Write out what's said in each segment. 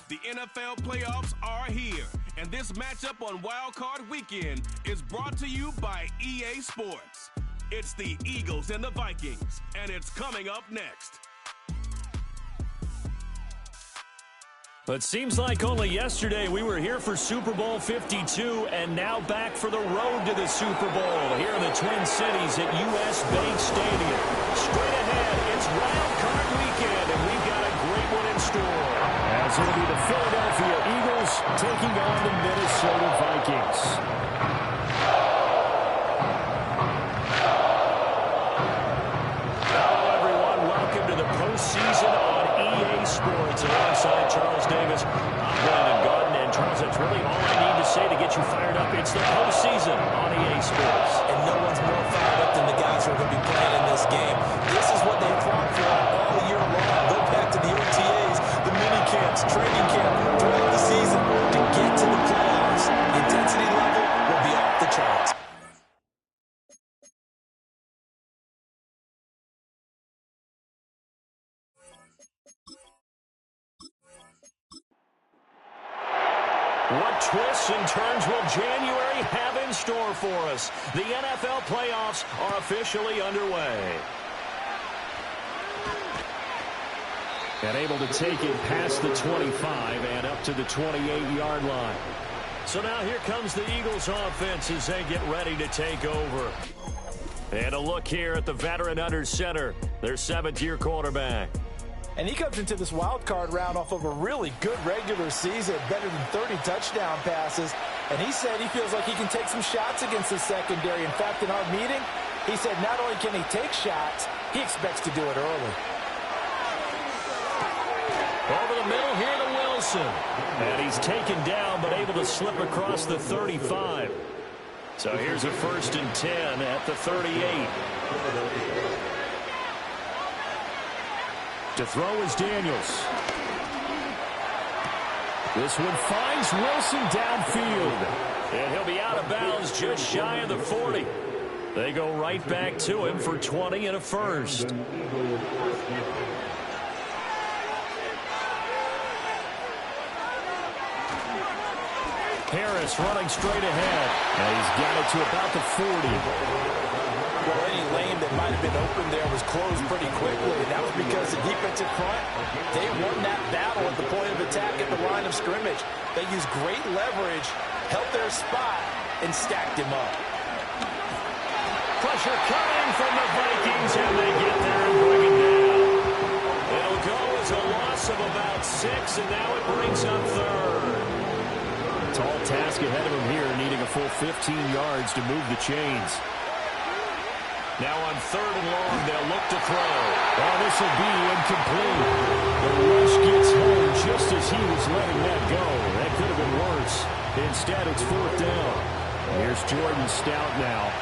The NFL playoffs are here, and this matchup on Wildcard Weekend is brought to you by EA Sports. It's the Eagles and the Vikings, and it's coming up next. But it seems like only yesterday we were here for Super Bowl 52 and now back for the road to the Super Bowl here in the Twin Cities at US Bank Stadium. Straight ahead, it's Wildcard Weekend, and we've got a great one in store. As it'll be the Philadelphia Eagles taking on the Minnesota Vikings. Hello, everyone. Welcome to the postseason on EA Sports. Alongside Charles Davis, I'm Brandon Garden. And Charles, that's really all I need to say to get you fired up. It's the postseason on EA Sports. And no one's more fired up than the guys who are going to be playing in this game. This is what they've fought for all year long. Go back to the OTAs, the mini camps, training camp, throughout the season to get to the playoffs. The intensity level will be off the charts. What twists and turns will January have in store for us? The NFL playoffs are officially underway. And able to take it past the 25 and up to the 28-yard line. So now here comes the Eagles offense as they get ready to take over. And a look here at the veteran under center, their seventh-year quarterback. And he comes into this wild card round off of a really good regular season, better than 30 touchdown passes. And he said he feels like he can take some shots against the secondary. In fact, in our meeting, he said not only can he take shots, he expects to do it early. Over the middle here to Wilson. And he's taken down, but able to slip across the 35. So here's a 1st and 10 at the 38. To throw is Daniels. This one finds Wilson downfield. And he'll be out of bounds just shy of the 40. They go right back to him for 20 and a first. Harris running straight ahead. And he's got it to about the 40. Well, any lane that might have been open there was closed pretty quickly, and that was because the defensive front, they won that battle at the point of attack at the line of scrimmage. They used great leverage, held their spot, and stacked him up. Pressure coming from the Vikings, and they get there and bring it down. It'll go as a loss of about 6, and now it brings up third. Tall task ahead of him here, needing a full 15 yards to move the chains. Now on 3rd and long, they'll look to throw. Oh, this will be incomplete. The rush gets home just as he was letting that go. That could have been worse. Instead, it's 4th down. Here's Jordan Stout now.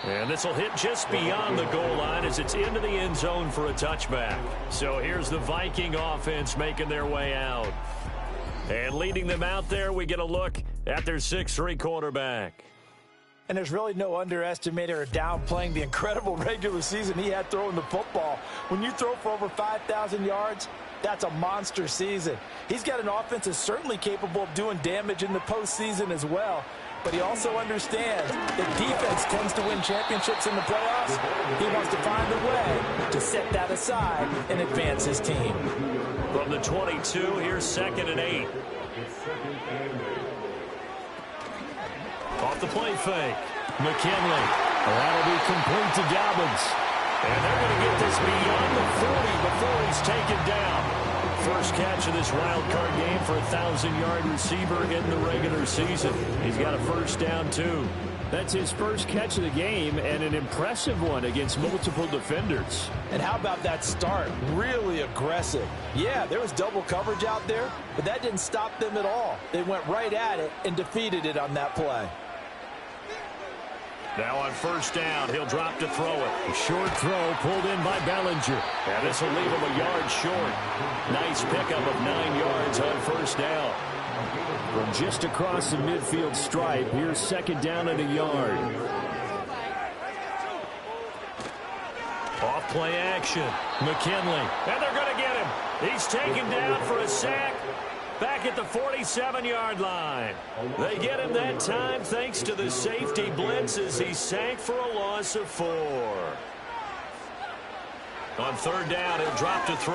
And this will hit just beyond the goal line as it's into the end zone for a touchback. So here's the Viking offense making their way out. And leading them out there, we get a look at their 6'3" quarterback. And there's really no underestimating or downplaying the incredible regular season he had throwing the football. When you throw for over 5,000 yards, that's a monster season. He's got an offense that's certainly capable of doing damage in the postseason as well. But he also understands that defense tends to win championships in the playoffs. He wants to find a way to set that aside and advance his team. From the 22, here's 2nd and 8. Off the play fake. McKinley. That'll be complete to Dobbins. And they're going to get this beyond the 40 before he's taken down. First catch of this wild card game for a 1,000-yard receiver in the regular season. He's got a 1st down, too. That's his first catch of the game and an impressive one against multiple defenders. And how about that start? Really aggressive. Yeah, there was double coverage out there, but that didn't stop them at all. They went right at it and defeated it on that play. Now on 1st down, he'll drop to throw it. A short throw pulled in by Bellinger. And this will leave him a yard short. Nice pickup of 9 yards on 1st down. From just across the midfield stripe, here's second down and a yard. Off play action. McKinley. And they're going to get him. He's taken down for a sack. Back at the 47-yard line. They get him that time thanks to the safety blitz as he sank for a loss of 4. On third down, he'll drop to throw.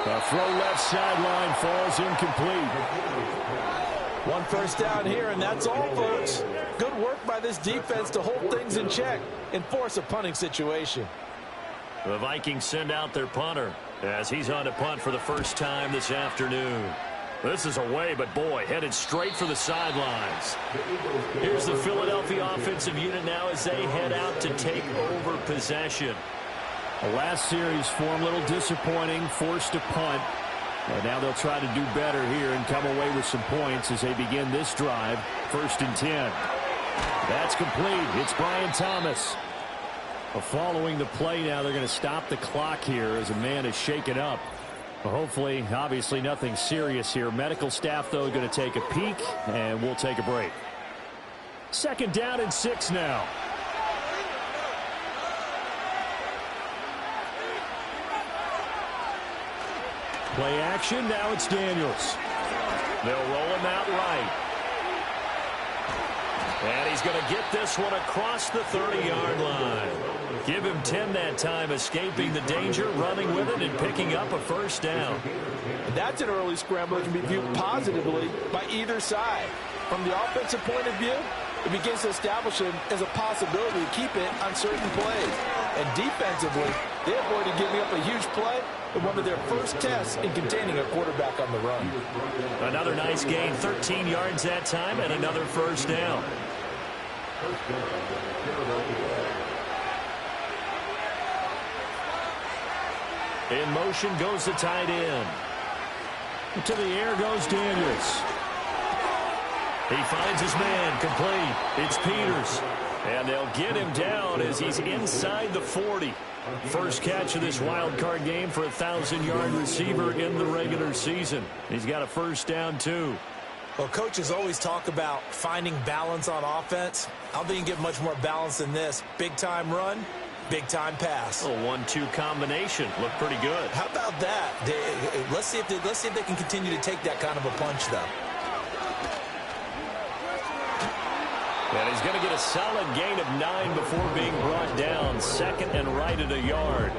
The throw left sideline falls incomplete. One first down here, and that's all, folks. Good work by this defense to hold things in check and force a punting situation. The Vikings send out their punter as he's on to punt for the first time this afternoon. This is away, but boy, headed straight for the sidelines. Here's the Philadelphia offensive unit now as they head out to take over possession. The last series form a little disappointing, forced to punt. But now they'll try to do better here and come away with some points as they begin this drive. 1st and 10. That's complete. It's Brian Thomas. Following the play now, they're going to stop the clock here as a man is shaken up. Hopefully, obviously nothing serious here. Medical staff, though, going to take a peek, and we'll take a break. 2nd down and 6 now. Play action, now it's Daniels. They'll roll him out right. And he's going to get this one across the 30-yard line. Give him 10 that time, escaping the danger, running with it, and picking up a first down. And that's an early scramble that can be viewed positively by either side. From the offensive point of view, it begins to establish him as a possibility to keep it on certain plays. And defensively, they avoided giving up a huge play in one of their first tests in containing a quarterback on the run. Another nice gain, 13 yards that time, and another first down. In motion goes the tight end. To the air goes Daniels. He finds his man, complete. It's Peters. And they'll get him down as he's inside the 40. First catch of this wild card game for a 1,000-yard receiver in the regular season. He's got a first down, too. Well, coaches always talk about finding balance on offense. I don't think you can get much more balance than this. Big-time run, big-time pass. A 1-2 combination. Looked pretty good. How about that? Let's see if they can continue to take that kind of a punch, though. And he's going to get a solid gain of 9 before being brought down. 2nd and right at a yard.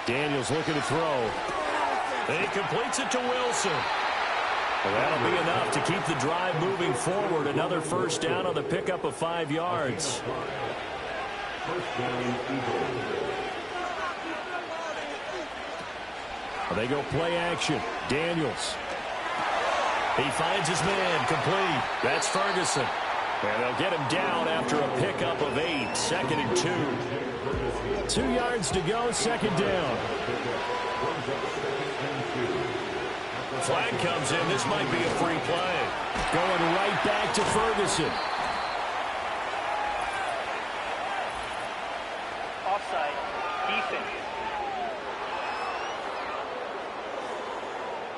Daniels looking to throw. And he completes it to Wilson. Well, that'll be enough to keep the drive moving forward. Another first down on the pickup of 5 yards. They go play action. Daniels. He finds his man, complete. That's Ferguson. And they'll get him down after a pickup of 8. 2nd and 2. 2 yards to go, 2nd down. Flag comes in. This might be a free play. Going right back to Ferguson. Offside. Defense.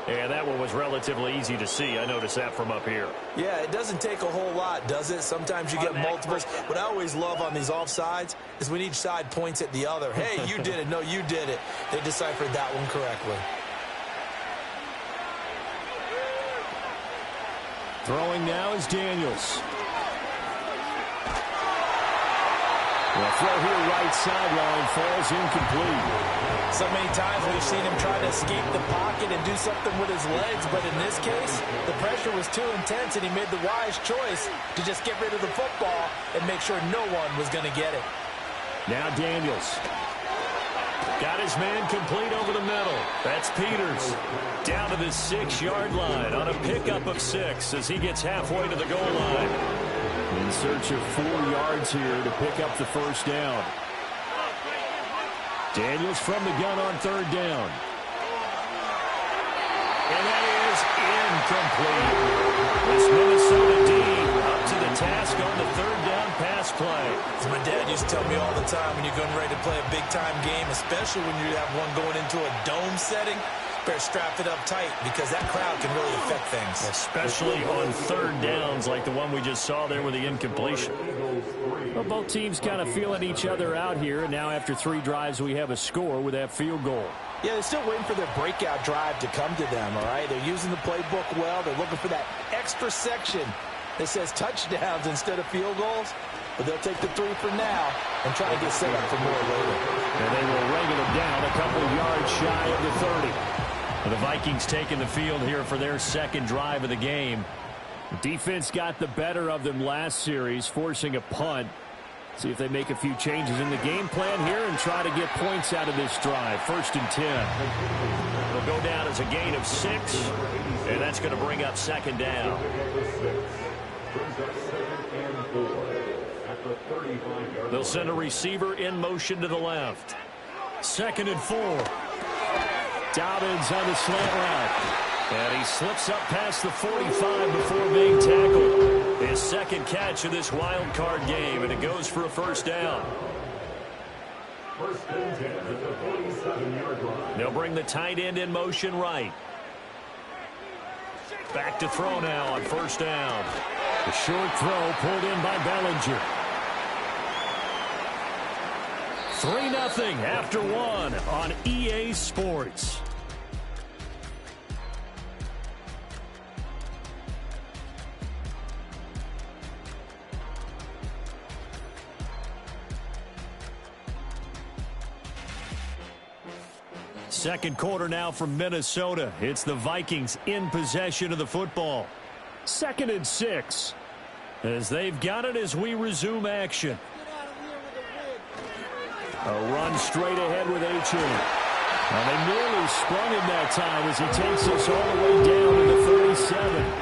And that one was relatively easy to see. I noticed that from up here. Yeah, it doesn't take a whole lot, does it? Sometimes you get multiples. What I always love on these offsides is when each side points at the other. Hey, you did it. No, you did it. They deciphered that one correctly. Throwing now is Daniels. The throw here right sideline falls incomplete. So many times we've seen him try to escape the pocket and do something with his legs, but in this case, the pressure was too intense and he made the wise choice to just get rid of the football and make sure no one was going to get it. Now Daniels. Got his man complete over the middle. That's Peters. Down to the 6-yard line on a pickup of 6 as he gets halfway to the goal line. In search of 4 yards here to pick up the first down. Daniels from the gun on 3rd down. And that is incomplete. This Minnesota D up to the task on the 3rd down pass play. As my dad used to tell me all the time, when you're getting ready to play a big-time game, especially when you have one going into a dome setting, better strap it up tight because that crowd can really affect things. Especially on third downs like the one we just saw there with the incompletion. Well, both teams kind of feeling each other out here. And now after 3 drives, we have a score with that field goal. Yeah, they're still waiting for their breakout drive to come to them, all right? They're using the playbook well. They're looking for that extra section that says touchdowns instead of field goals. But they'll take the 3 for now and try to get set up for more later. And they will wrangle it down a couple of yards shy of the 30. The Vikings taking the field here for their second drive of the game. The defense got the better of them last series, forcing a punt. See if they make a few changes in the game plan here and try to get points out of this drive. 1st and 10. It'll go down as a gain of 6, and that's going to bring up 2nd down. They'll send a receiver in motion to the left. 2nd and 4. Dobbins on the slant route. And he slips up past the 45 before being tackled. His second catch of this wild card game, and it goes for a 1st down. They'll bring the tight end in motion right. Back to throw now on 1st down. The short throw pulled in by Bellinger. 3-0 after 1 on EA Sports. Second quarter now from Minnesota. It's the Vikings in possession of the football. 2nd and 6 as they've got it as we resume action. A run straight ahead with H.A. Now they nearly sprung him that time as he takes us all the way down to the 37.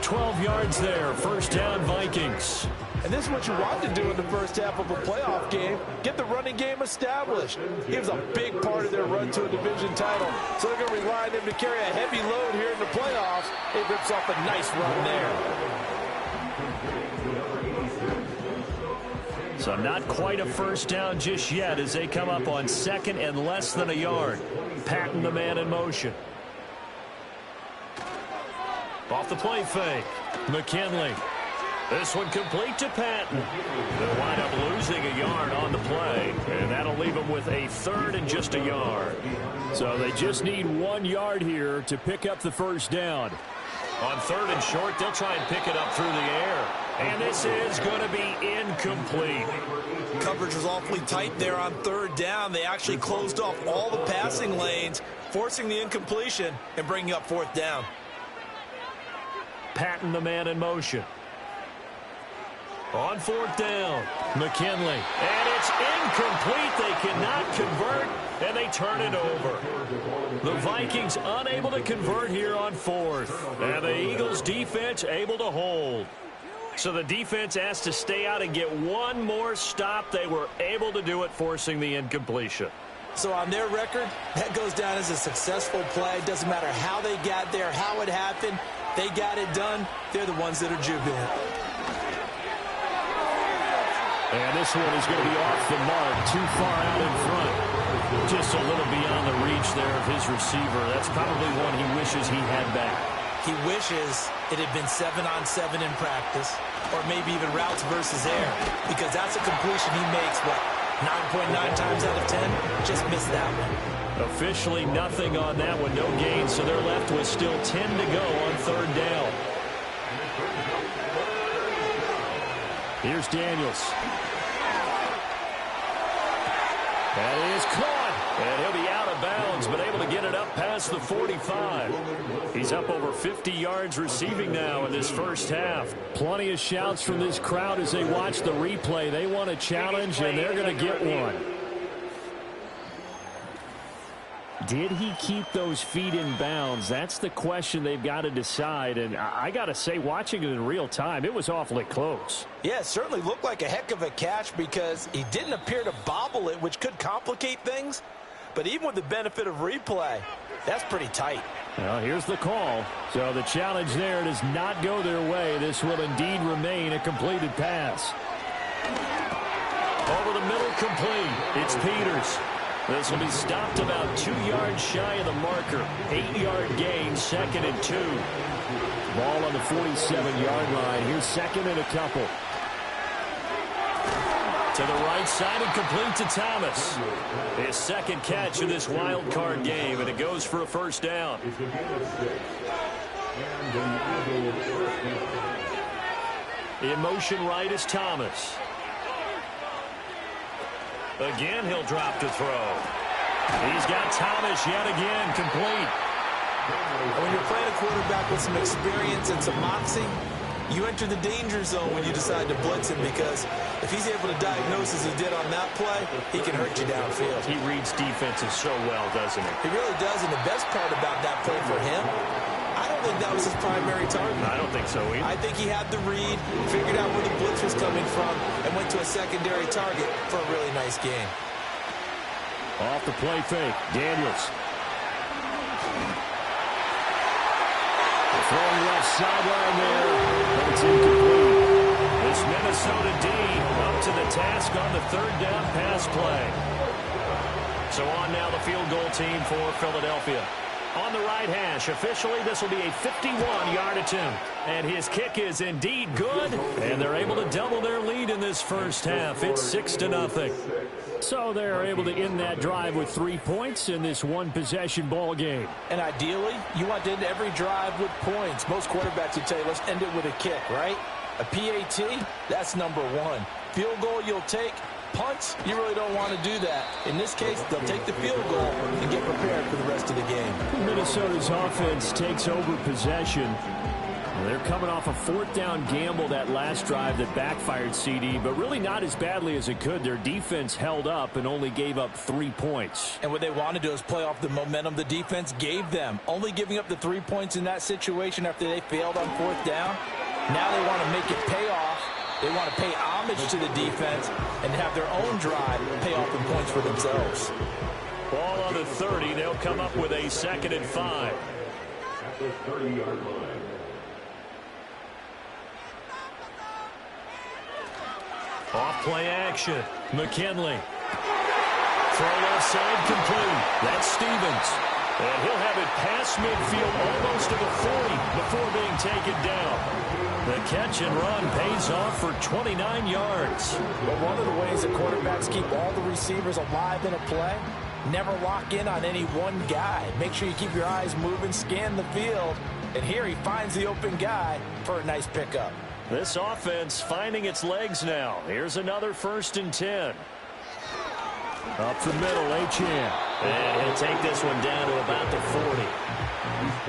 12 yards there. 1st down Vikings. And this is what you want to do in the first half of a playoff game. Get the running game established. He was a big part of their run to a division title. So they're going to rely on him to carry a heavy load here in the playoffs. He rips off a nice run there. So not quite a 1st down just yet as they come up on 2nd and less than a yard. Patton the man in motion. Off the play fake. McKinley. This one complete to Patton. They'll wind up losing a yard on the play, and that'll leave them with a 3rd and just a yard. So they just need 1 yard here to pick up the 1st down. On 3rd and short, they'll try and pick it up through the air. And this is going to be incomplete. Coverage was awfully tight there on 3rd down. They actually closed off all the passing lanes, forcing the incompletion and bringing up 4th down. Patton the man in motion. On 4th down, McKinley. And it's incomplete. They cannot convert, and they turn it over. The Vikings unable to convert here on 4th. And the Eagles defense able to hold. So the defense has to stay out and get one more stop. They were able to do it, forcing the incompletion. So on their record, that goes down as a successful play. Doesn't matter how they got there, how it happened. They got it done. They're the ones that are jubilant. And this one is going to be off the mark, too far out in front. Just a little beyond the reach there of his receiver. That's probably one he wishes he had back. He wishes it had been 7-on-7 in practice, or maybe even routes versus air, because that's a completion he makes, 9.9 times out of 10? Just missed that one. Officially nothing on that one, no gain, so they're left with still 10 to go on 3rd down. Here's Daniels. That is caught, and he'll be out of bounds, but able to get it up past the 45. He's up over 50 yards receiving now in this first half. Plenty of shouts from this crowd as they watch the replay. They want a challenge, and they're going to get one. Did he keep those feet in bounds? That's the question they've got to decide. And I got to say, watching it in real time, it was awfully close. Yeah, it certainly looked like a heck of a catch because he didn't appear to bobble it, which could complicate things. But even with the benefit of replay, that's pretty tight. Well, here's the call. So the challenge there does not go their way. This will indeed remain a completed pass. Over the middle, complete. It's Peters. This will be stopped about 2 yards shy of the marker. 8-yard gain, 2nd and 2. Ball on the 47-yard line. Here's 2nd and a couple. To the right side and complete to Thomas. His 2nd catch of this wild card game, and it goes for a first down. In motion right is Thomas. Again, he'll drop to throw. He's got Thomas yet again, complete. When you're playing a quarterback with some experience and some moxie, you enter the danger zone when you decide to blitz him, because if he's able to diagnose as he did on that play, he can hurt you downfield. He reads defenses so well, doesn't he? He really does, and the best part about that play for him, I don't think that was his primary target. I don't think so either. I think he had the read, figured out where the blitz was coming from, and went to a secondary target for a really nice gain. Off the play fake, Daniels. Throwing left sideline there, but it's incomplete. This Minnesota D up to the task on the 3rd down pass play. So on now the field goal team for Philadelphia. On the right hash, officially this will be a 51-yard attempt. And his kick is indeed good, and they're able to double their lead in this first half. It's 6-0. So they're able to end that drive with 3 points in this one-possession ball game. And ideally, you want to end every drive with points. Most quarterbacks would tell you, let's end it with a kick, right? A PAT, that's number 1. Field goal you'll take. Punts, you really don't want to do that. In this case, they'll take the field goal and get prepared for the rest of the game. Minnesota's offense takes over possession. They're coming off a 4th down gamble that last drive that backfired, CD, but really not as badly as it could. Their defense held up and only gave up 3 points. And what they want to do is play off the momentum the defense gave them. Only giving up the 3 points in that situation after they failed on 4th down. Now they want to make it pay off. They want to pay homage to the defense and have their own drive pay off in points for themselves. Ball on the 30. They'll come up with a 2nd and 5. At the 30-yard line. Off play action. McKinley. Throw left side complete. That's Stevens. And he'll have it past midfield almost to the 40 before being taken down. The catch and run pays off for 29 yards. But one of the ways that quarterbacks keep all the receivers alive in a play, never lock in on any one guy. Make sure you keep your eyes moving, scan the field. And here he finds the open guy for a nice pickup. This offense finding its legs now. Here's another 1st and 10. Up the middle, Achane. And he'll take this one down to about the 40.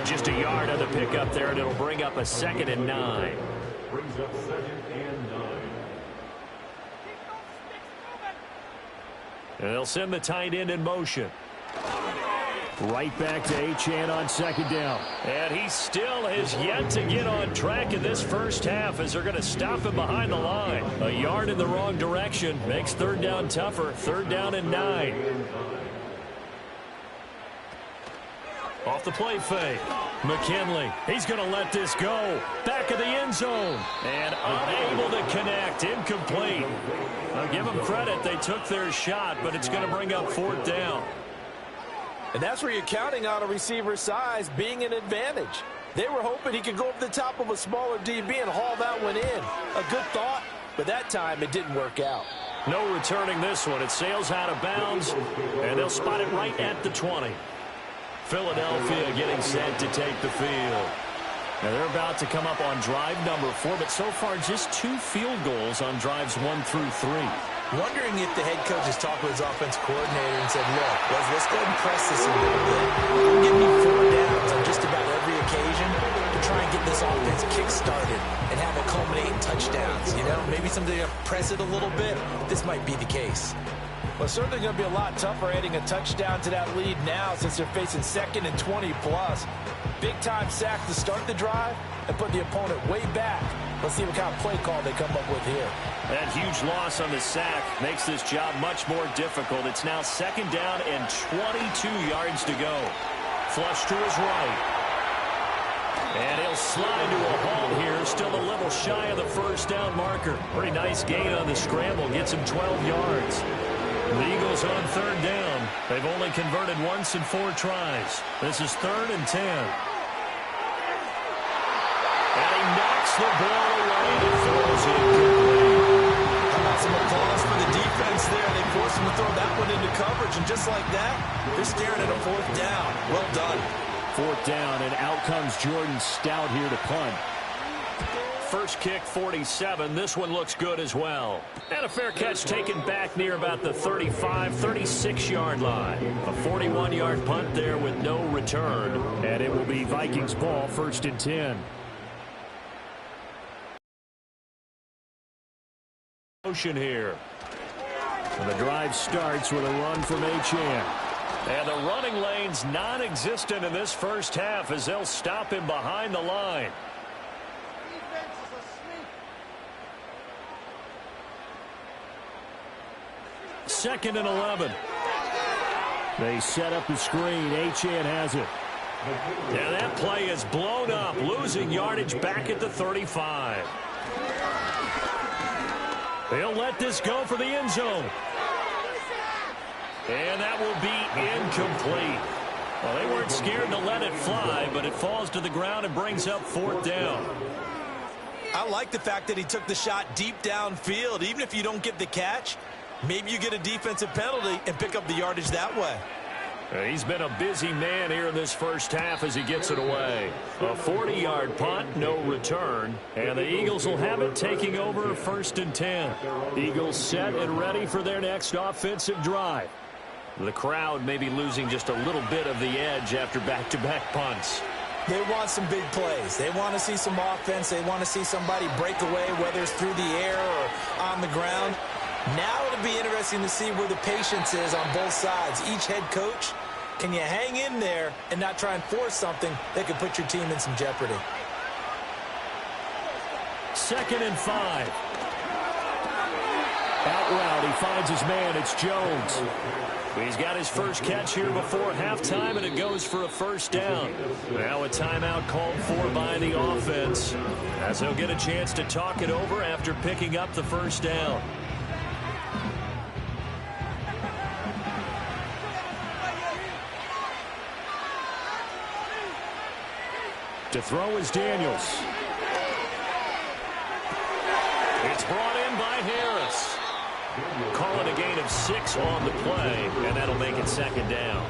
Just a yard on the pickup there, and it'll bring up a 2nd and 9. Brings up 2nd and 9. And they'll send the tight end in motion. Right back to Achane on 2nd down. And he still has yet to get on track in this first half as they're going to stop him behind the line. A yard in the wrong direction makes 3rd down tougher. 3rd down and 9. Off the play fake. McKinley. He's going to let this go. Back of the end zone. And unable to connect. Incomplete. I'll give them credit. They took their shot, but it's going to bring up 4th down. And that's where you're counting on a receiver's size being an advantage. They were hoping he could go over the top of a smaller DB and haul that one in. A good thought, but that time it didn't work out. No returning this one. It sails out of bounds, and they'll spot it right at the 20. Philadelphia getting set to take the field. Now they're about to come up on drive number 4, but so far just 2 field goals on drives 1 through 3. Wondering if the head coach has talked with his offense coordinator and said, look, let's go ahead and press this a little bit. I'm giving you 4 downs on just about every occasion to try and get this offense kick-started and have it culminate in touchdowns. You know, maybe something to press it a little bit. This might be the case. Well, it's certainly going to be a lot tougher adding a touchdown to that lead now since they're facing 2nd and 20+. Big-time sack to start the drive and put the opponent way back. Let's see what kind of play call they come up with here. That huge loss on the sack makes this job much more difficult. It's now 2nd down and 22 yards to go. Flush to his right. And he'll slide to a halt here, still a little shy of the first down marker. Pretty nice gain on the scramble, gets him 12 yards. The Eagles on third down. They've only converted once in 4 tries. This is 3rd and 10. And he knocks the ball away and throws it complete. How about some applause for the defense there? They forced him to throw that one into coverage, and just like that, they're staring at a 4th down. Well done. 4th down, and out comes Jordan Stout here to punt. First kick, 47. This one looks good as well. And a fair catch taken back near about the 35, 36-yard line. A 41-yard punt there with no return. And it will be Vikings ball, 1st and 10. Motion here. And the drive starts with a run from H.N. And the running lane's non-existent in this first half as they'll stop him behind the line. Second and 11. They set up the screen. H.N. has it. And that play is blown up, losing yardage back at the 35. They'll let this go for the end zone. And that will be incomplete. Well, they weren't scared to let it fly, but it falls to the ground and brings up 4th down. I like the fact that he took the shot deep downfield. Even if you don't get the catch, maybe you get a defensive penalty and pick up the yardage that way. He's been a busy man here in this first half as he gets it away. A 40-yard punt, no return. And the Eagles will have it taking over 1st and 10. Eagles set and ready for their next offensive drive. The crowd may be losing just a little bit of the edge after back-to-back punts. They want some big plays. They want to see some offense. They want to see somebody break away, whether it's through the air or on the ground. Now it'll be interesting to see where the patience is on both sides. Each head coach, can you hang in there and not try and force something that could put your team in some jeopardy? 2nd and 5. Out route, he finds his man. It's Jones. He's got his first catch here before halftime, and it goes for a 1st down. Now a timeout called for by the offense, as he'll get a chance to talk it over after picking up the 1st down. To throw is Daniels. It's brought in by Harris. Calling a gain of 6 on the play, and that'll make it 2nd down.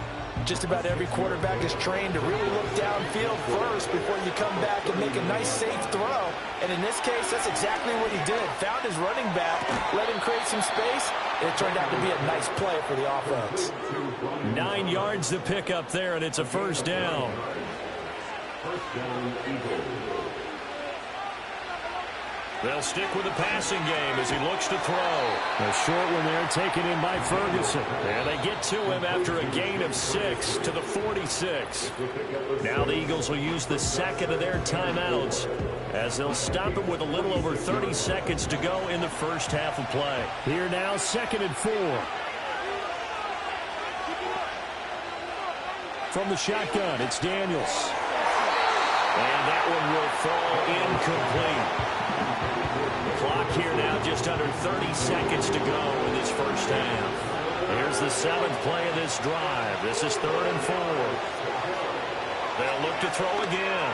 Just about every quarterback is trained to really look downfield first before you come back and make a nice, safe throw. And in this case, that's exactly what he did. Found his running back, let him create some space, and it turned out to be a nice play for the offense. 9 yards to pick up there, and it's a 1st down. They'll stick with the passing game as he looks to throw. A short one there taken in by Ferguson. And they get to him after a gain of 6 to the 46. Now the Eagles will use the 2nd of their timeouts as they'll stop him with a little over 30 seconds to go in the first half of play. Here now, 2nd and 4. From the shotgun, it's Daniels. And that one will fall incomplete. Clock here now just under 30 seconds to go in this first half. Here's the 7th play of this drive. This is 3rd and 4. They'll look to throw again.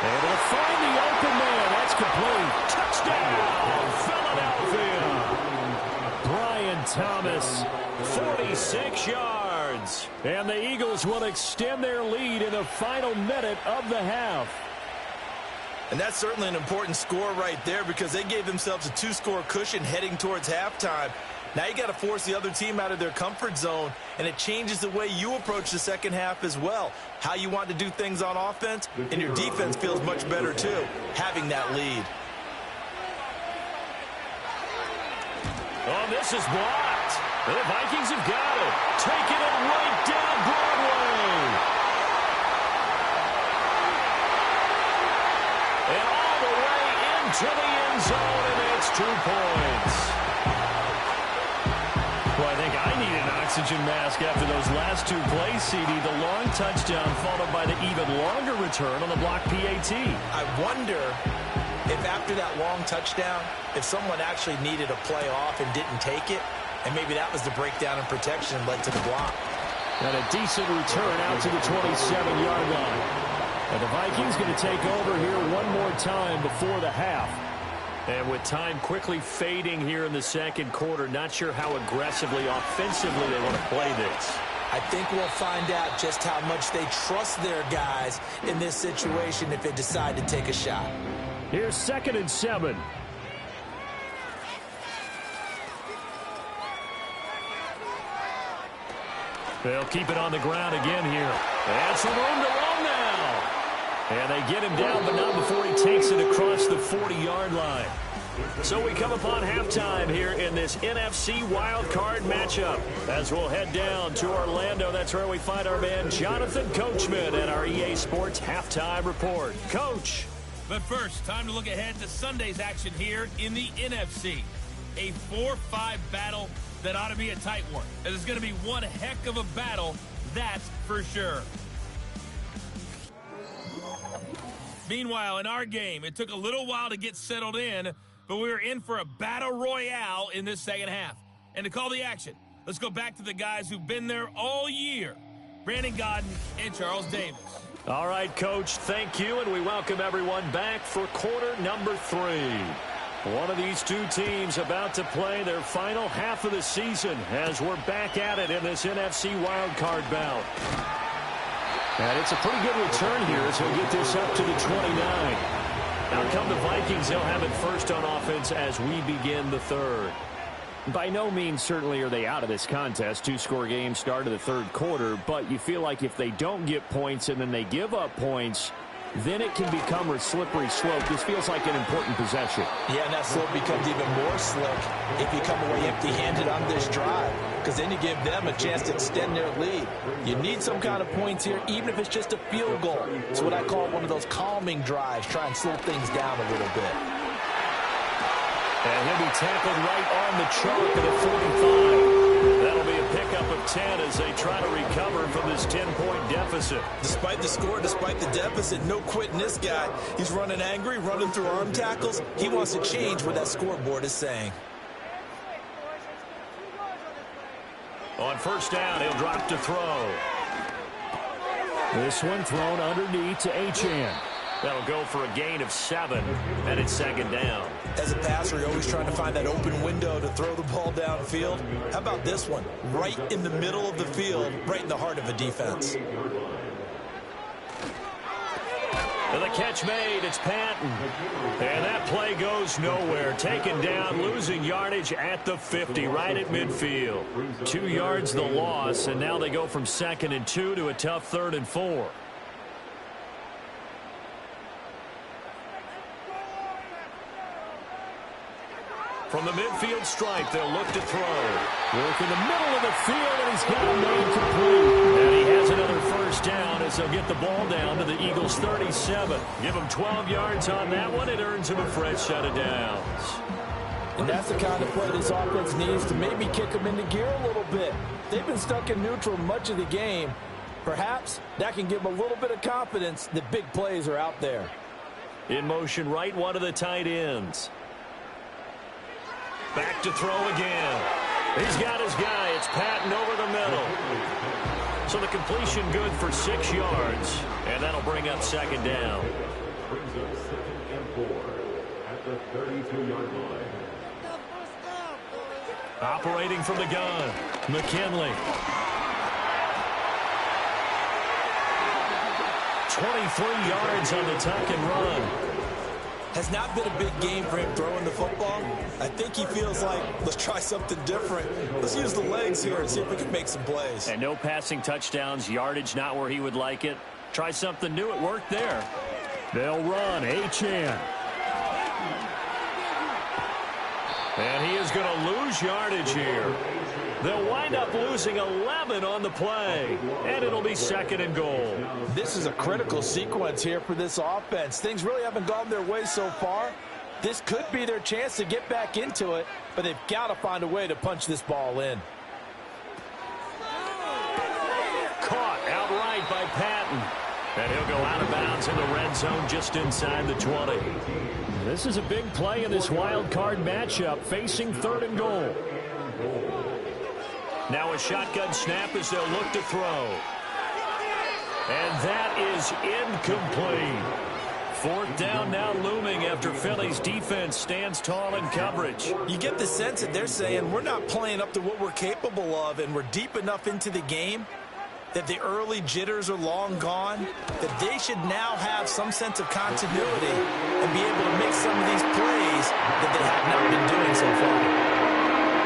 And they'll find the open man. That's complete. Touchdown, Philadelphia. Brian Thomas, 46 yards. And the Eagles will extend their lead in the final minute of the half. And that's certainly an important score right there because they gave themselves a 2-score cushion heading towards halftime. Now you got to force the other team out of their comfort zone, and it changes the way you approach the second half as well. How you want to do things on offense, and your defense feels much better too, having that lead. Oh, this is blocked. The Vikings have got it. Taking it right down Broadway. And all the way into the end zone, and it's 2 points. Well, I think I need an oxygen mask after those last two plays, CD. The long touchdown followed by the even longer return on the block PAT. I wonder if after that long touchdown, if someone actually needed a play off and didn't take it, and maybe that was the breakdown in protection and led to the block. And a decent return out to the 27-yard line. And the Vikings going to take over here one more time before the half. And with time quickly fading here in the second quarter, not sure how aggressively, offensively they want to play this. I think we'll find out just how much they trust their guys in this situation if they decide to take a shot. Here's 2nd and 7. They'll keep it on the ground again here. And some room to run now. And they get him down, but not before he takes it across the 40-yard line. So we come upon halftime here in this NFC Wildcard matchup. As we'll head down to Orlando, that's where we find our man Jonathan Coachman at our EA Sports Halftime Report. Coach. But first, time to look ahead to Sunday's action here in the NFC. A 4-5 battle that ought to be a tight one. It's going to be one heck of a battle, that's for sure. Meanwhile, in our game, it took a little while to get settled in, but we were in for a battle royale in this second half. And to call the action, let's go back to the guys who've been there all year, Brandon Godden and Charles Davis. All right, Coach, thank you, and we welcome everyone back for quarter number 3. One of these two teams about to play their final half of the season as we're back at it in this NFC wildcard bout. And it's a pretty good return here as he'll get this up to the 29. Now come the Vikings, they'll have it first on offense as we begin the third. By no means certainly are they out of this contest. 2-score game start of the third quarter, but you feel like if they don't get points and then they give up points, then it can become a slippery slope. This feels like an important possession. Yeah, and that slope becomes even more slick if you come away empty-handed on this drive, because then you give them a chance to extend their lead. You need some kind of points here, even if it's just a field goal. It's what I call one of those calming drives. Try and slow things down a little bit. And he'll be tackled right on the chalk at the 45. That'll be a pickup of 10 as they try to recover from this 10-point deficit. Despite the score, despite the deficit, no quitting this guy. He's running angry, running through arm tackles. He wants to change what that scoreboard is saying. On first down, he'll drop to throw. This one thrown underneath to Achane. That'll go for a gain of 7, and it's 2nd down. As a passer, you're always trying to find that open window to throw the ball downfield. How about this one? Right in the middle of the field, right in the heart of a defense. And the catch made, it's Patton. And that play goes nowhere. Taken down, losing yardage at the 50, right at midfield. 2 yards the loss, and now they go from 2nd and 2 to a tough 3rd and 4. From the midfield stripe, they'll look to throw. Work in the middle of the field, and he's got a man complete. And he has another first down as they'll get the ball down to the Eagles' 37. Give him 12 yards on that one. It earns him a fresh set of downs. And that's the kind of play this offense needs to maybe kick them into gear a little bit. They've been stuck in neutral much of the game. Perhaps that can give them a little bit of confidence that big plays are out there. In motion right, one of the tight ends. Back to throw again. He's got his guy. It's Patton over the middle. So the completion good for 6 yards. And that'll bring up 2nd down. Brings up 2nd and 4 at the 32-yard line. Operating from the gun, McKinley. 23 yards on the tuck and run. Has not been a big game for him throwing the football. I think he feels like, let's try something different. Let's use the legs here and see if we can make some plays. And no passing touchdowns, yardage not where he would like it. Try something new, it worked there. They'll run, Achane. And he is going to lose yardage here. They'll wind up losing 11 on the play, and it'll be 2nd and goal. This is a critical sequence here for this offense. Things really haven't gone their way so far. This could be their chance to get back into it, but they've got to find a way to punch this ball in. And he'll go out of bounds in the red zone just inside the 20. This is a big play in this wild card matchup, facing 3rd and goal. Now a shotgun snap as they'll look to throw. And that is incomplete. 4th down now looming after Philly's defense stands tall in coverage. You get the sense that they're saying we're not playing up to what we're capable of, and we're deep enough into the game that the early jitters are long gone, that they should now have some sense of continuity and be able to make some of these plays that they have not been doing so far.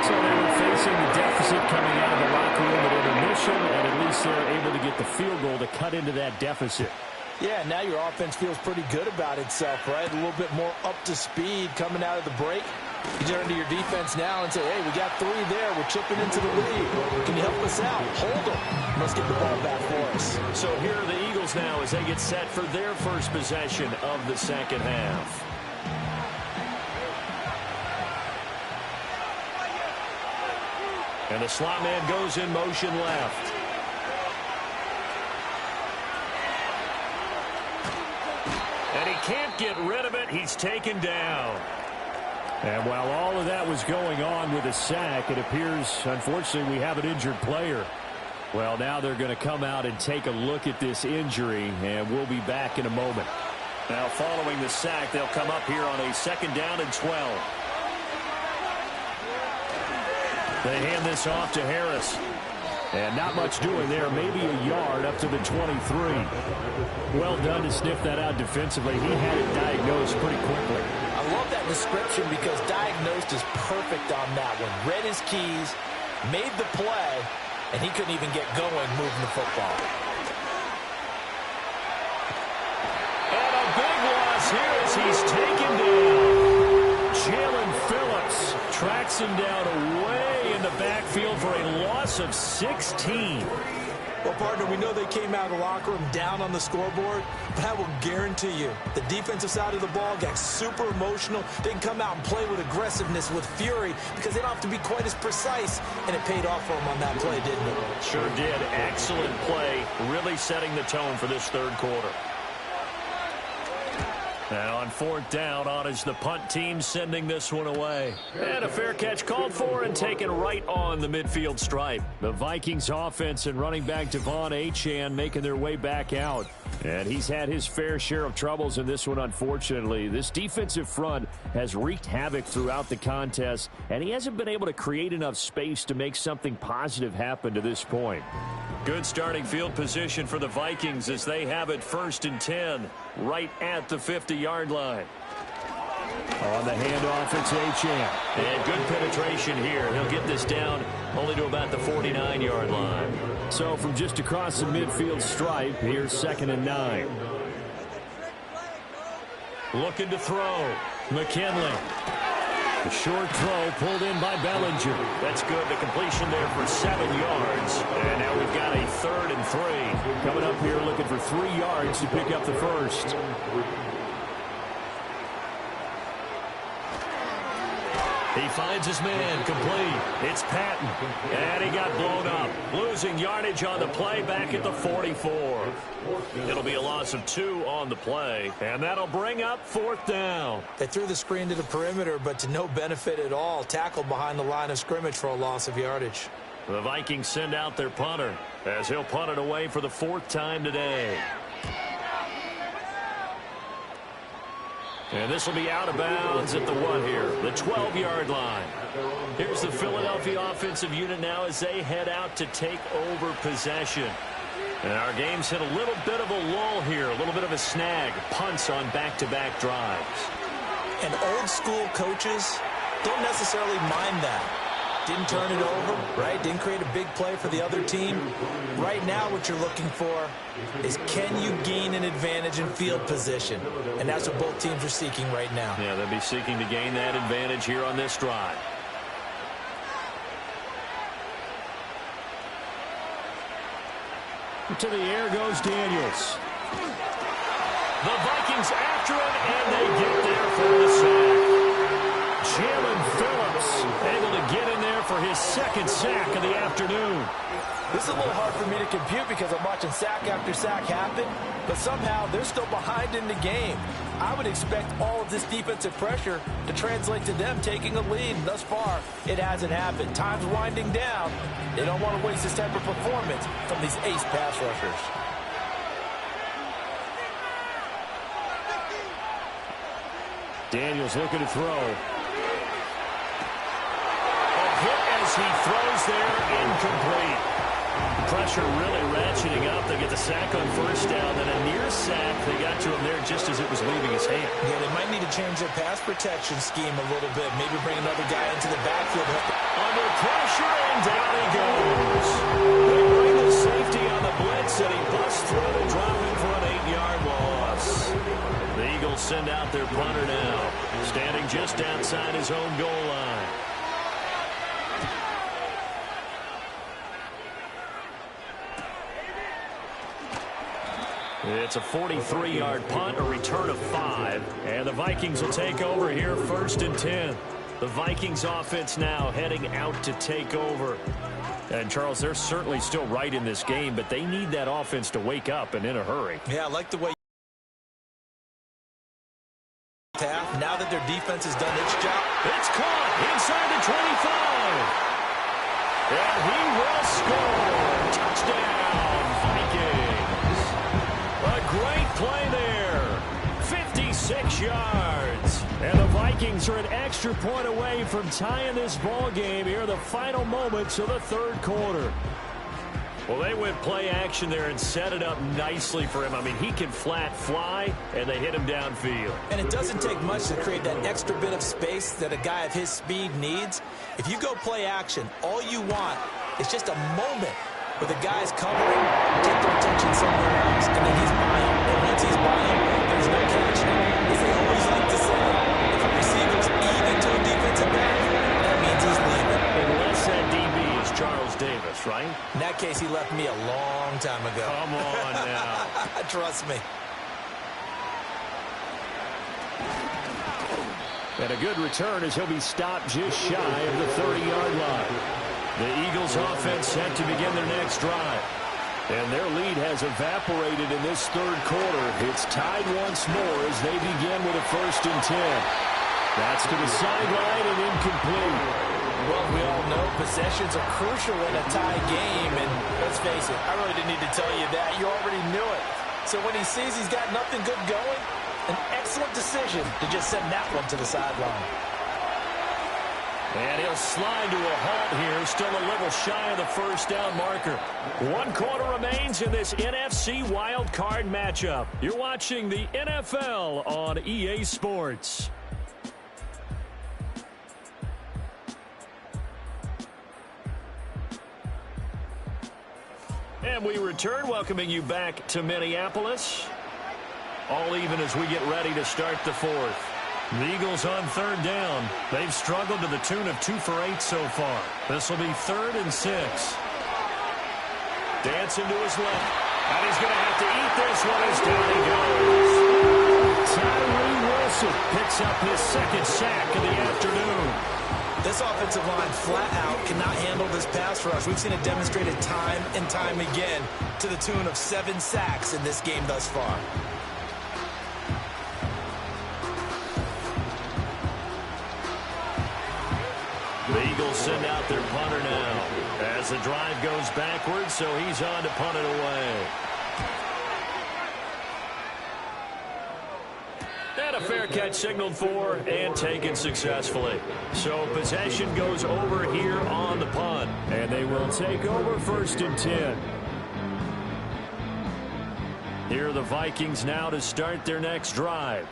So they were facing the deficit coming out of the locker room at intermission, and at least they're able to get the field goal to cut into that deficit. Yeah, now your offense feels pretty good about itself, right? A little bit more up to speed coming out of the break. You turn to your defense now and say, hey, we got 3 there. We're chipping into the lead. Can you help us out? Hold them. Let's get the ball back for us. So here are the Eagles now as they get set for their first possession of the second half. And the slot man goes in motion left. And he can't get rid of it. He's taken down. And while all of that was going on with a sack, it appears, unfortunately, we have an injured player. Well, now they're going to come out and take a look at this injury, and we'll be back in a moment. Now, following the sack, they'll come up here on a 2nd down and 12. They hand this off to Harris. And not much doing there, maybe a yard up to the 23. Well done to sniff that out defensively. He had it diagnosed pretty quickly. I love that description because diagnosed is perfect on that one. Read his keys, made the play, and he couldn't even get going moving the football. And a big loss here as he's taken down. Jalen Phillips tracks him down away in the backfield for a loss of 16. Well, partner, we know they came out of the locker room down on the scoreboard, but I will guarantee you the defensive side of the ball got super emotional. They can come out and play with aggressiveness, with fury, because they don't have to be quite as precise, and it paid off for them on that play, didn't it? Sure did. Excellent play, really setting the tone for this 3rd quarter. Now on 4th down, on is the punt team sending this one away. And a fair catch called for and taken right on the midfield stripe. The Vikings offense and running back Devon Achane making their way back out. And he's had his fair share of troubles in this one, unfortunately. This defensive front has wreaked havoc throughout the contest, and he hasn't been able to create enough space to make something positive happen to this point. Good starting field position for the Vikings as they have it 1st and 10, right at the 50-yard line. On the handoff, it's Achane. And good penetration here. He'll get this down only to about the 49-yard line. So from just across the midfield stripe, here's 2nd and 9. Looking to throw. McKinley. The short throw pulled in by Bellinger. That's good. The completion there for 7 yards. And now we've got a 3rd and 3. Coming up here looking for 3 yards to pick up the first. He finds his man complete. It's Patton. And he got blown up. Losing yardage on the play back at the 44. It'll be a loss of 2 on the play. And that'll bring up 4th down. They threw the screen to the perimeter, but to no benefit at all. Tackled behind the line of scrimmage for a loss of yardage. The Vikings send out their punter as he'll punt it away for the 4th time today. And this will be out of bounds at the what here? The 12-yard line. Here's the Philadelphia offensive unit now as they head out to take over possession. And our game's hit a little bit of a lull here, a little bit of a snag. Punts on back-to-back drives. And old-school coaches don't necessarily mind that. Didn't turn it over, right? Didn't create a big play for the other team. Right now what you're looking for is can you gain an advantage in field position? And that's what both teams are seeking right now. Yeah, they'll be seeking to gain that advantage here on this drive. To the air goes Daniels. The Vikings after it, and they get there for the sack. Jalen Phillips able to get in there for his second sack of the afternoon. This is a little hard for me to compute because I'm watching sack after sack happen, but somehow they're still behind in the game. I would expect all of this defensive pressure to translate to them taking a lead. Thus far, it hasn't happened. Time's winding down. They don't want to waste this type of performance from these ace pass rushers. Daniels looking to throw. A hit as he throws there, incomplete. Pressure really ratcheting up. They get the sack on first down, then a near sack. They got to him there just as it was leaving his hand. Yeah, they might need to change their pass protection scheme a little bit. Maybe bring another guy into the backfield. Under pressure, and down he goes. They bring the safety on the blitz, and he busts through to drop him for an 8-yard loss. The Eagles send out their punter now, standing just outside his own goal line. It's a 43-yard punt, a return of 5. And the Vikings will take over here, 1st and 10. The Vikings offense now heading out to take over. And, Charles, they're certainly still right in this game, but they need that offense to wake up and in a hurry. Yeah, I like the way. Now that their defense has done its job. It's caught inside the 25. And he will score. Touchdown, Vikings. A great play there. 56 yards. And the Vikings are an extra point away from tying this ball game here in the final moments of the third quarter. Well, they went play action there and set it up nicely for him. I mean, he can flat fly, and they hit him downfield. And it doesn't take much to create that extra bit of space that a guy of his speed needs. If you go play action, all you want is just a moment where the guy's covering, get their attention somewhere else, and then he's by him. And once he's by him, there's no catching him. As they always like to say, if a receiver's even to a defensive back, that means he's leaving. Unless that DB is Charles Davis, right? In that case, he left me a long time ago. Come on now. Trust me. And a good return as he'll be stopped just shy of the 30-yard line. The Eagles offense set to begin their next drive. And their lead has evaporated in this third quarter. It's tied once more as they begin with a 1st and 10. That's to the sideline and incomplete. Well, we all know possessions are crucial in a tie game, and let's face it, I really didn't need to tell you that. You already knew it. So when he sees he's got nothing good going, an excellent decision to just send that one to the sideline. And he'll slide to a halt here, still a little shy of the first down marker. 1 quarter remains in this NFC Wildcard matchup. You're watching the NFL on EA Sports. And we return, welcoming you back to Minneapolis. All even as we get ready to start the fourth. The Eagles on 3rd down. They've struggled to the tune of 2 for 8 so far. This will be 3rd and 6. Dancing to his left. And he's going to have to eat this one as down he goes. Tyree Wilson picks up his second sack of the afternoon. This offensive line flat out cannot handle this pass rush. We've seen it demonstrated time and time again to the tune of 7 sacks in this game thus far. The Eagles send out their punter now as the drive goes backwards, so he's on to punt it away. And a fair catch signaled for and taken successfully. So possession goes over here on the punt, and they will take over 1st and 10. Here are the Vikings now to start their next drive.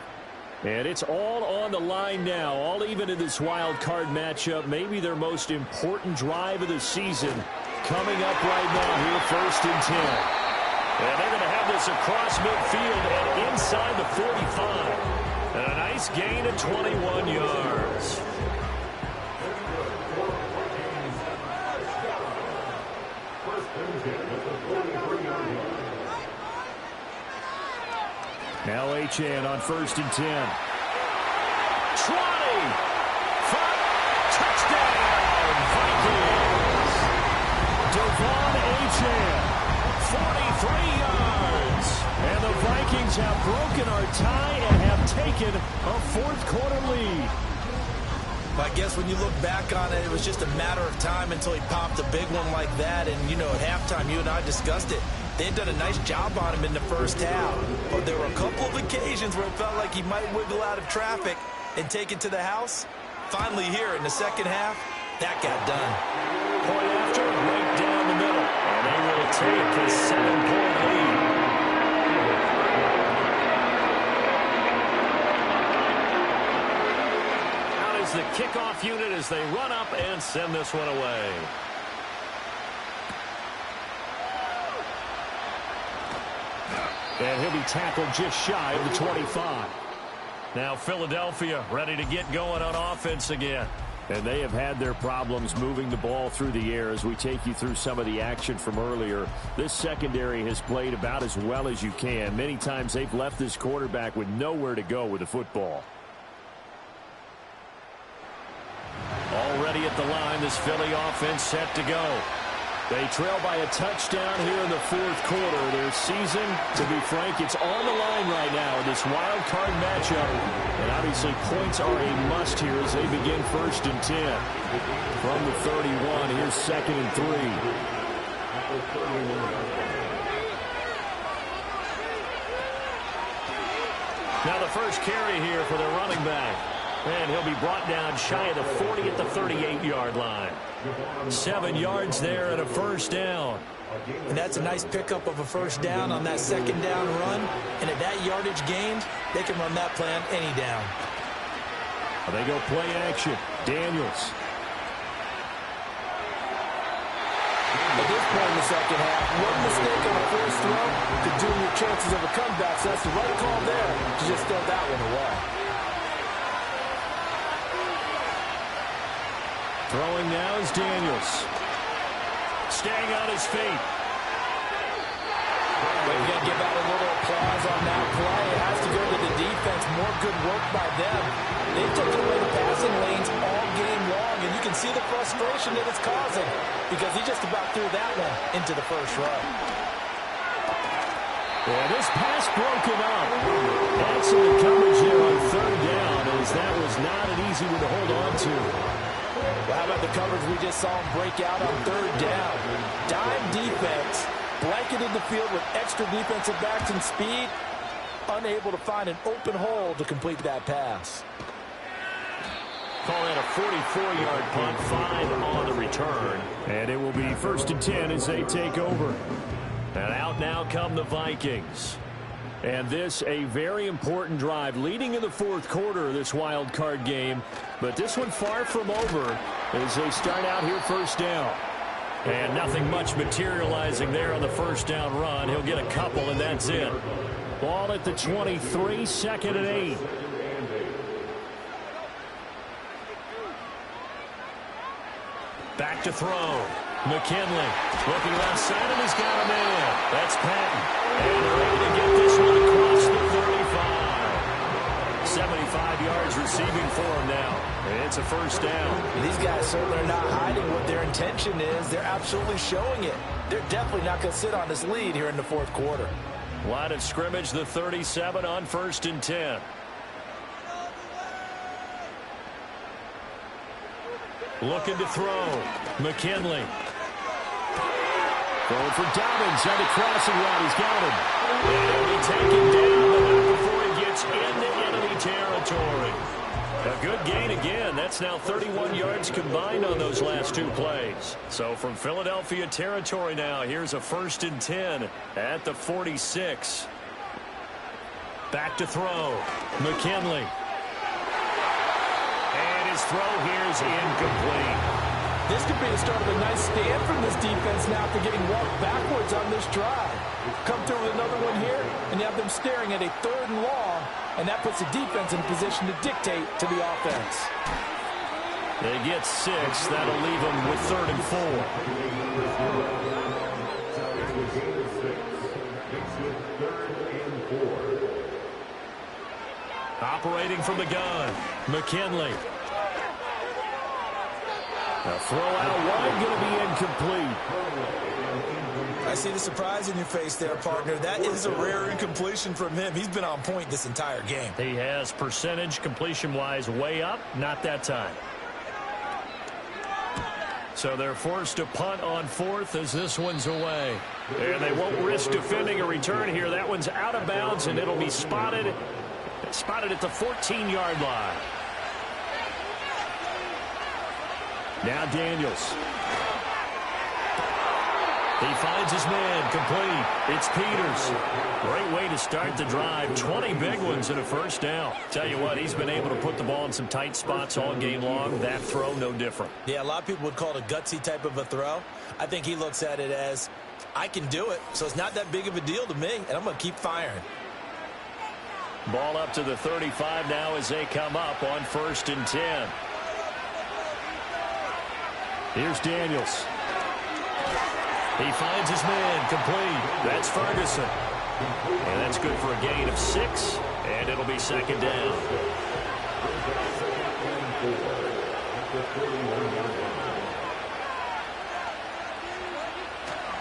And it's all on the line now, all even in this wild card matchup. Maybe their most important drive of the season coming up right now here, 1st and 10. And they're going to have this across midfield and inside the 45. And a nice gain of 21 yards. Now Achane on 1st and 10. 20. 5. Touchdown, Vikings! Devon Achane, 43 yards. And the Vikings have broken our tie and have taken a fourth-quarter lead. I guess when you look back on it, it was just a matter of time until he popped a big one like that. And, you know, at halftime, you and I discussed it. They had done a nice job on him in the first half. But there were a couple of occasions where it felt like he might wiggle out of traffic and take it to the house. Finally here in the second half, that got done. Point after, right down the middle. And they will take a 7-point lead. Out is the kickoff unit as they run up and send this one away. And he'll be tackled just shy of the 25. Now Philadelphia ready to get going on offense again. And they have had their problems moving the ball through the air as we take you through some of the action from earlier. This secondary has played about as well as you can. Many times they've left this quarterback with nowhere to go with the football. Already at the line, this Philly offense set to go. They trail by a touchdown here in the fourth quarter. Their season, to be frank, it's on the line right now in this wild card matchup. And obviously points are a must here as they begin 1st and 10. From the 31, here's 2nd and 3. Now the first carry here for the running back. And he'll be brought down shy of the 40 at the 38-yard line. 7 yards there and a first down. And that's a nice pickup of a first down on that second down run. And at that yardage gained, they can run that play on any down. They go play action. Daniels. At this point in the second half, one mistake on the first throw could doom your chances of a comeback. So that's the right call there to just throw that one away. Throwing now is Daniels. Staying on his feet. We're going to give out a little applause on that play. It has to go to the defense. More good work by them. They've taken away the passing lanes all game long, and you can see the frustration that it's causing because he just about threw that one into the first row. Yeah, this pass broken up. Excellent coverage there on 3rd down, as that was not an easy one to hold on to. Well, how about the coverage we just saw him break out on 3rd down? Dime defense, blanketed the field with extra defensive backs and speed, unable to find an open hole to complete that pass. Call that a 44-yard punt, 5 on the return. And it will be 1st and 10 as they take over. And out now come the Vikings. And this, a very important drive leading in the fourth quarter of this wild card game. But this one far from over as they start out here 1st down. And nothing much materializing there on the 1st down run. He'll get a couple, and that's it. Ball at the 23, 2nd and 8. Back to throw. McKinley looking left side, and he's got a man. That's Patton. And ready to get this one across the 35. 75 yards receiving for him now. And it's a 1st down. These guys certainly are not hiding what their intention is. They're absolutely showing it. They're definitely not going to sit on this lead here in the fourth quarter. Line of scrimmage, the 37 on 1st and 10. Looking to throw. McKinley. Going for Dobbins on the crossing route. He's got him. And he'll be taken down, but not before he gets into enemy territory. A good gain again. That's now 31 yards combined on those last 2 plays. So from Philadelphia territory now, here's a 1st and 10 at the 46. Back to throw. McKinley. And his throw here is incomplete. This could be the start of a nice stand from this defense now after getting walked backwards on this drive. Come through with another one here, and you have them staring at a 3rd and long, and that puts the defense in a position to dictate to the offense. They get 6. That'll leave them with 3rd and 4. Operating from the gun, McKinley. A throw out wide, going to be incomplete. I see the surprise in your face there, partner. That is a rare incompletion from him. He's been on point this entire game. He has percentage completion-wise way up, not that time. So they're forced to punt on fourth as this one's away. And they won't risk defending a return here. That one's out of bounds, and it'll be spotted at the 14-yard line. Now Daniels. He finds his man, complete. It's Peters. Great way to start the drive. 20 big ones and a first down. Tell you what, he's been able to put the ball in some tight spots all game long. That throw, no different. Yeah, a lot of people would call it a gutsy type of a throw. I think he looks at it as, I can do it, so it's not that big of a deal to me, and I'm going to keep firing. Ball up to the 35 now as they come up on 1st and 10. Here's Daniels. He finds his man, complete. That's Ferguson. And that's good for a gain of 6, and it'll be second down.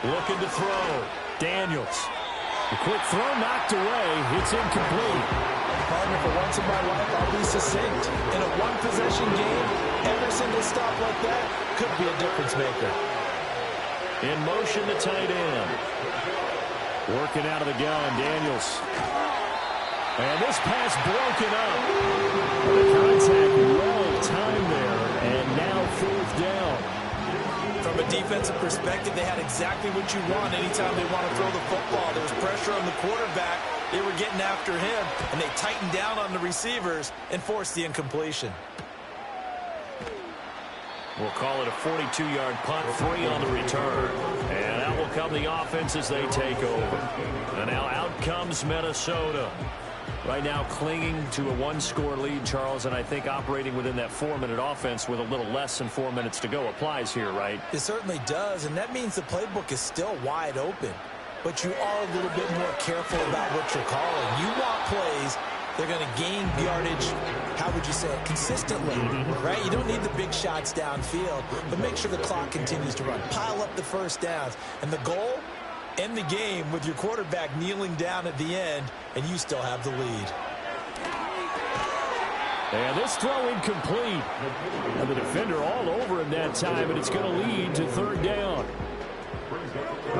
Looking to throw. Daniels. The quick throw knocked away. It's incomplete. Partner, for once in my life, I'll be succinct. In a one-possession game, every single stop like that could be a difference maker. In motion, the tight end. Working out of the gun, Daniels. And this pass broken up. The contact well timed there, and now 4th down. From a defensive perspective, they had exactly what you want anytime they want to throw the football. There was pressure on the quarterback. They were getting after him, and they tightened down on the receivers and forced the incompletion. We'll call it a 42-yard punt, 3 on the return. And out will come the offense as they take over. And now out comes Minnesota. Right now clinging to a 1-score lead, Charles, and I think operating within that 4-minute offense with a little less than 4 minutes to go applies here, right? It certainly does, and that means the playbook is still wide open. But you are a little bit more careful about what you're calling. You want plays. They're going to gain yardage, how would you say it, consistently, right? You don't need the big shots downfield, but make sure the clock continues to run. Pile up the first downs. And the goal, end the game with your quarterback kneeling down at the end, and you still have the lead. And this throw incomplete. And the defender all over him that time, and it's going to lead to 3rd down.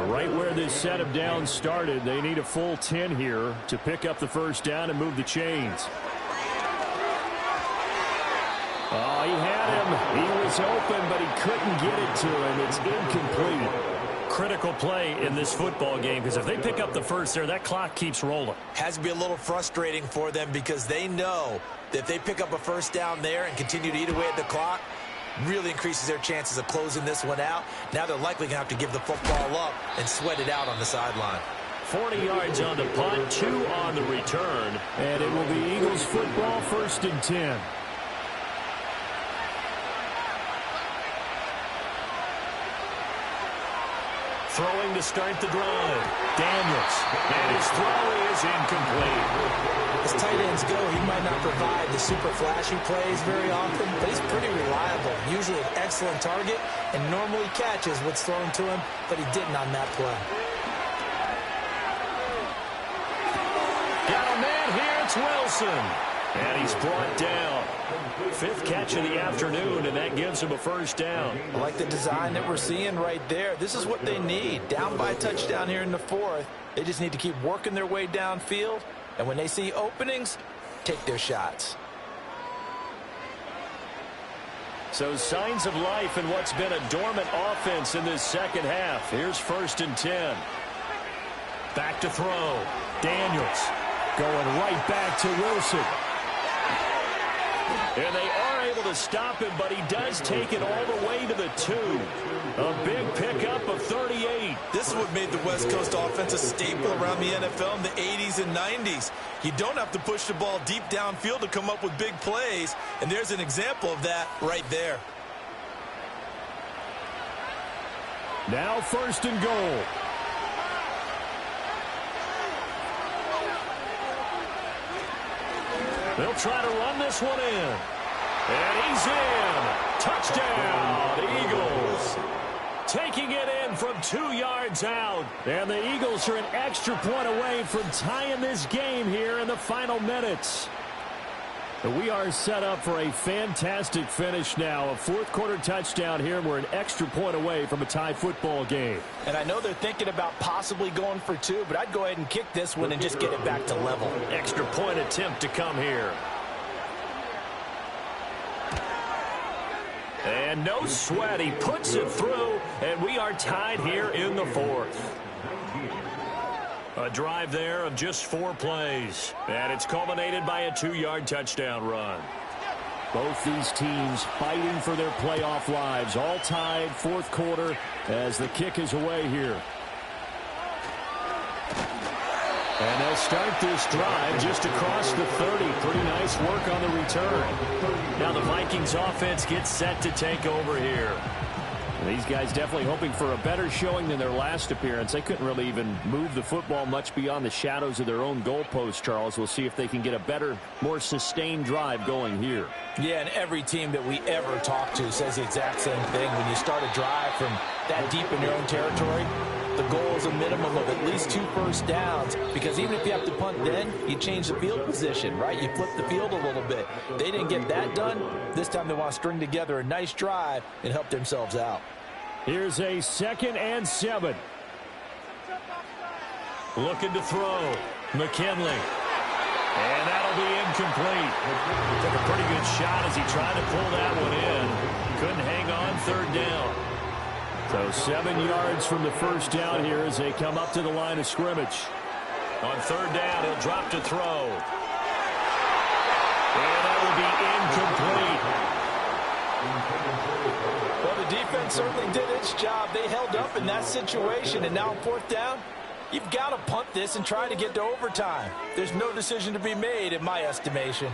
Right where this set of downs started, they need a full 10 here to pick up the first down and move the chains. Oh, he had him. He was open, but he couldn't get it to him. It's incomplete. Critical play in this football game, because if they pick up the first there, that clock keeps rolling. Has to be a little frustrating for them because they know that if they pick up a first down there and continue to eat away at the clock, really increases their chances of closing this one out. Now they're likely going to have to give the football up and sweat it out on the sideline. 40 yards on the punt, 2 on the return, and it will be Eagles football, 1st and 10. Throwing to start the drive. Daniels. And his throw is incomplete. As tight ends go, he might not provide the super flashy plays very often, but he's pretty reliable. Usually an excellent target and normally catches what's thrown to him, but he didn't on that play. Got a man here. It's Wilson. And he's brought down. 5th catch of the afternoon, and that gives him a first down. I like the design that we're seeing right there. This is what they need. Down by a touchdown here in the 4th. They just need to keep working their way downfield. And when they see openings, take their shots. So signs of life in what's been a dormant offense in this second half. Here's 1st and 10. Back to throw. Daniels going right back to Wilson. And they are able to stop him, but he does take it all the way to the 2. A big pickup of 38. This is what made the West Coast offense a staple around the NFL in the 80s and 90s. You don't have to push the ball deep downfield to come up with big plays, and there's an example of that right there. Now 1st and goal. They'll try to run this one in. And he's in. Touchdown, Eagles. Taking it in from 2 yards out. And the Eagles are an extra point away from tying this game here in the final minutes. We are set up for a fantastic finish now. A fourth-quarter touchdown here, and we're an extra point away from a tie football game. And I know they're thinking about possibly going for 2, but I'd go ahead and kick this one and just get it back to level. Extra point attempt to come here. And no sweat. He puts it through, and we are tied here in the fourth. A drive there of just 4 plays. And it's culminated by a 2-yard touchdown run. Both these teams fighting for their playoff lives. All tied, fourth quarter, as the kick is away here. And they'll start this drive just across the 30. Pretty nice work on the return. Now the Vikings offense gets set to take over here. These guys definitely hoping for a better showing than their last appearance. They couldn't really even move the football much beyond the shadows of their own goalpost, Charles. We'll see if they can get a better, more sustained drive going here. Yeah, and every team that we ever talk to says the exact same thing. When you start a drive from that deep in your own territory, the goal is a minimum of at least 2 first downs, because even if you have to punt then, you change the field position, right? You flip the field a little bit. They didn't get that done. This time they want to string together a nice drive and help themselves out. Here's a 2nd and 7. Looking to throw. McKinley. And that'll be incomplete. Took a pretty good shot as he tried to pull that one in. Couldn't hang on 3rd down. So 7 yards from the first down here as they come up to the line of scrimmage. On 3rd down, he'll drop to throw. And that will be incomplete. Well, the defense certainly did its job. They held up in that situation, and now on 4th down, you've got to punt this and try to get to overtime. There's no decision to be made in my estimation.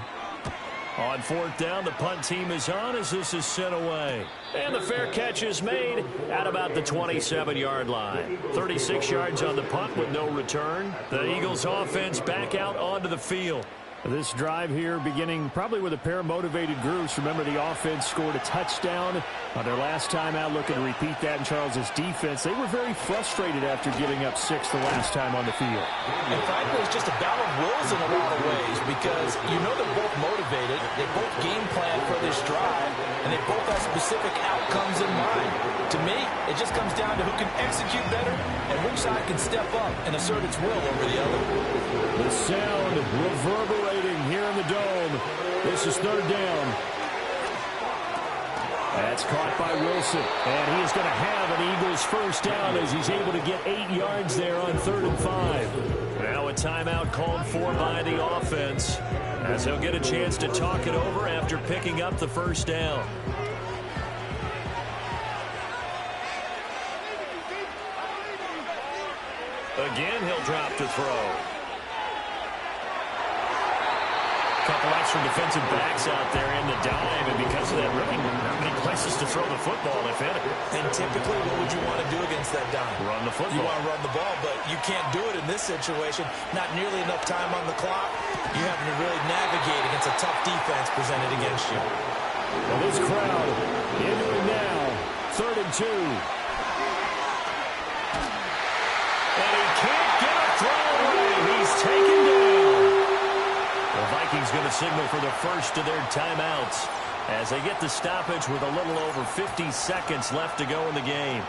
On 4th down, the punt team is on as this is sent away. And the fair catch is made at about the 27-yard line. 36 yards on the punt with no return. The Eagles offense back out onto the field. This drive here beginning probably with a pair of motivated groups. Remember, the offense scored a touchdown on their last time out. Looking to repeat that in Charles's defense. They were very frustrated after giving up 6 the last time on the field. And frankly, it's just a battle of wills in a lot of ways, because you know they're both motivated. They both game plan for this drive, and they both have specific outcomes in mind. To me, it just comes down to who can execute better and which side can step up and assert its will over the other. The sound reverberating here in the dome. This is 3rd down. That's caught by Wilson. And he is going to have an Eagles first down as he's able to get 8 yards there on 3rd and 5. Now a timeout called for by the offense, as he'll get a chance to talk it over after picking up the first down. Again, he'll drop to throw. Couple extra defensive backs out there in the dime, and because of that, really not many places to throw the football, if any. And typically, what would you want to do against that dime? Run the football. You want to run the ball, but you can't do it in this situation. Not nearly enough time on the clock. You have to really navigate against a tough defense presented against you. Well, this crowd into it now. 3rd and 2. And he can't get a throw away. He's taken down. The Vikings going to signal for the first of their timeouts as they get the stoppage with a little over 50 seconds left to go in the game.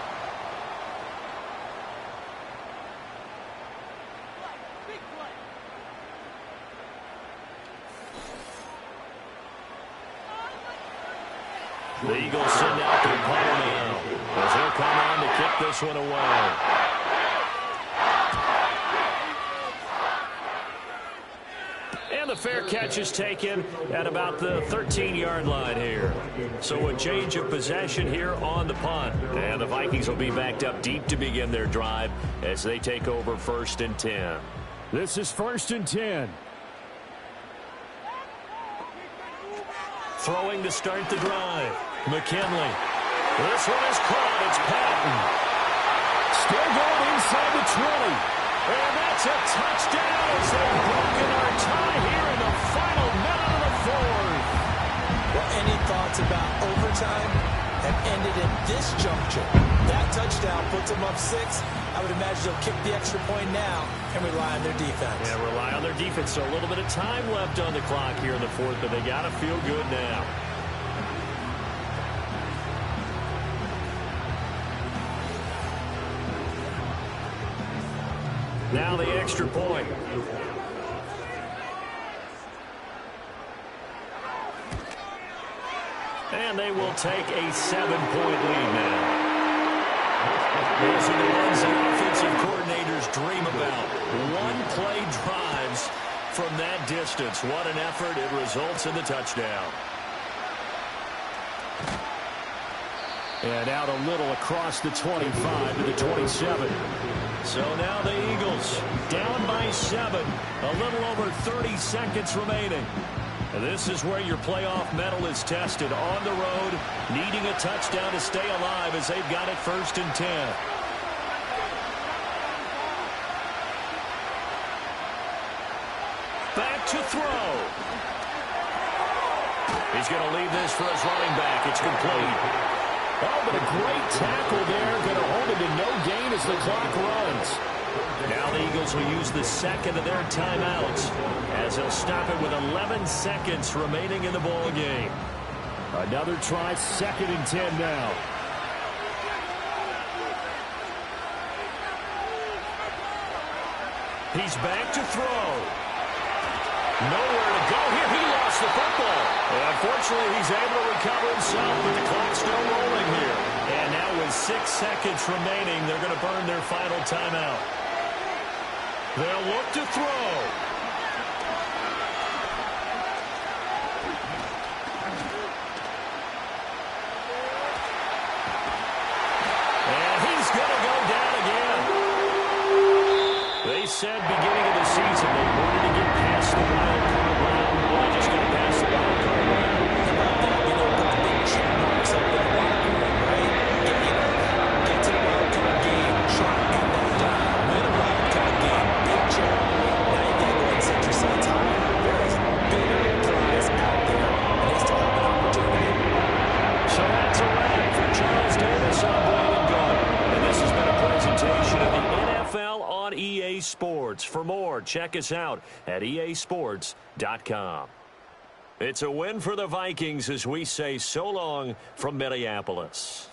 The Eagles send out their punter now as he'll come on to kick this one away. And the fair catch is taken at about the 13-yard line here. So a change of possession here on the punt. And the Vikings will be backed up deep to begin their drive as they take over 1st and 10. This is 1st and 10. Throwing to start the drive. McKinley. This one is caught. It's Patton. Still going inside the 20. And that's a touchdown as they've broken our tie here in the final minute of the 4th. Well, any thoughts about overtime? overtime have ended at this juncture. That touchdown puts them up 6. I would imagine they'll kick the extra point now and rely on their defense. Yeah, rely on their defense. So a little bit of time left on the clock here in the fourth, but they got to feel good now. Now the extra point. And they will take a 7-point lead now. Those are the ones the offensive coordinators dream about. One-play drives from that distance. What an effort. It results in the touchdown. And out a little across the 25 to the 27. So now the Eagles down by 7. A little over 30 seconds remaining. This is where your playoff medal is tested. On the road, needing a touchdown to stay alive as they've got it 1st and 10. Back to throw. He's going to leave this for his running back. It's complete. Oh, but a great tackle there. Going to hold him to no gain as the clock runs. Now the Eagles will use the second of their timeouts as they'll stop it with 11 seconds remaining in the ball game. Another try, 2nd and 10 now. He's back to throw. Nowhere to go here. He lost the football. And unfortunately, he's able to recover himself, but the clock's still rolling here. And now with 6 seconds remaining, they're going to burn their final timeout. They'll look to throw. And he's going to go down again. They said beginning of the season they wanted to get past the wild card round. Well, they just got past the wild card round. How about that? You know, put the big check marks up in the locker room, right? Get to the wild card game, try and get that done. Win a wild card game, big check. Now you got to go and set your sights higher. There's a bigger prize out there, and they still have an opportunity. So that's a wrap for Charles Davis on Blade and Gold. And this has been a presentation of the NFL on EA Sports. For more, check us out at easports.com. It's a win for the Vikings as we say so long from Minneapolis.